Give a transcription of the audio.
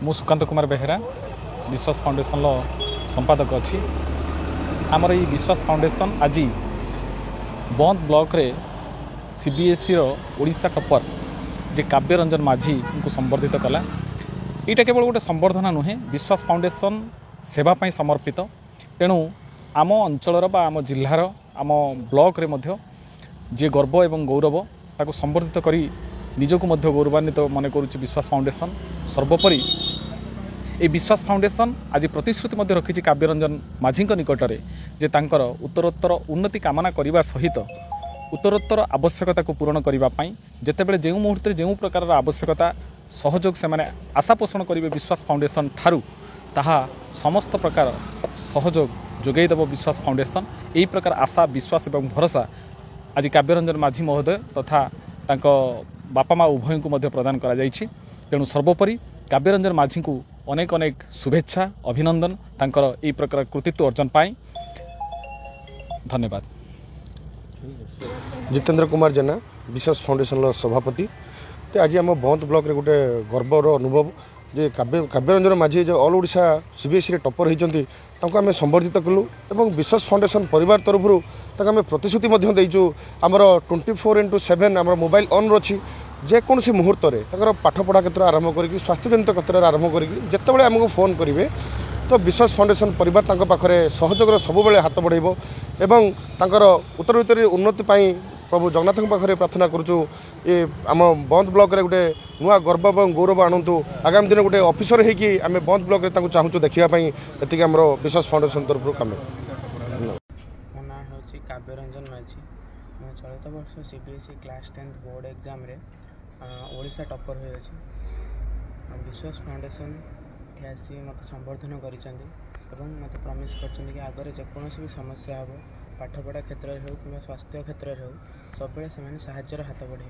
मु सुकांत कुमार बेहेरा विश्वास फाउंडेशन संपादक अच्छी आमर ये विश्वास फाउंडेशन आज बंद ब्लॉक रे सीबीएसई ओडिशा टॉपर जे काव्य रंजन माझी को संबर्धित कला। यहाँ केवल गोटे संबर्धना नुहे विश्वास फाउंडेशन सेवाई समर्पित। तेणु आम अंचल बा आम जिलार आम ब्लॉक रे मध्य जे गर्व एवं गौरव ताको संबर्धित करी निजको मध्य गौरवान्वित मन करुच्ची विश्वास फाउंडेशन। सर्वोपरि ए विश्वास फाउंडेशन आज प्रतिश्रुति मध्य रखी काव्य रंजन माझी निकट में जे तांकर उत्तरोत्तर उन्नति कामना करने सहित उत्तरोत्तर आवश्यकता को पूरण करने जितेबाला जो मुहूर्त जो प्रकार आवश्यकता सहयोग से माने आशा पोषण करेंगे विश्वास फाउंडेशन ठारू ताहा समस्त प्रकार सहयोग जोगेदेव विश्वास फाउंडेशन। यही प्रकार आशा विश्वास एवं भरोसा आज काव्य रंजन माझी महोदय तथा तांको बापा माँ उभय को मध्य प्रदान करा जायछि। तेणु सर्वोपरि काव्य रंजन माझी को अनेक अनेक शुभेच्छा अभिनंदन तांकर यही प्रकार कृतित्व अर्जन पाई। धन्यवाद। जितेंद्र कुमार जेना विश्वास फाउंडेशन सभापति। तो आज आम बंद ब्लॉक रे गोटे गर्वर अनुभव जे काव्य रंजन माझी जो ऑल ओडिशा सीबीएसई टॉपर होती आम संबर्धित कलु और विश्वास फाउंडेशन परिवार तरफ आम प्रतिश्रुति देचु आमर 24/7 आम मोबाइल ऑन रही जेकोसी मुहूर्त में पाठपढ़ा क्षेत्र आरंभ कर स्वास्थ्य जनित क्षेत्र आरंभ कर जितेबाला आमको फोन करेंगे तो विश्वास फाउंडेशन परिवार पाखे सहयोग सब हाथ बढ़ेब एवं उत्तर उन्नति प्रभु जगन्नाथ पाखे प्रार्थना करुचु ये आम बंद ब्लॉक रे गोटे नुआ गर्व और गौरव आणतु आगामी दिन गोटे ऑफिसर होगी आम बंद ब्लॉक रे चाहूँ देखापी ये आम विश्वास फाउंडेशन तरफ कम। मो ना हूँ काव्य रंजन माझी। मैं चलित वर्ष CBSE class 10th board exam रे ओडिशा टॉपर हो विश्वास फाउंडेशन आसी मत संबर्धन कर मत प्रमिश कर आगे जेकोसी भी समस्या हम पाठपढ़ा क्षेत्र हो कि स्वास्थ्य क्षेत्र हो सब से हाथ बढ़े।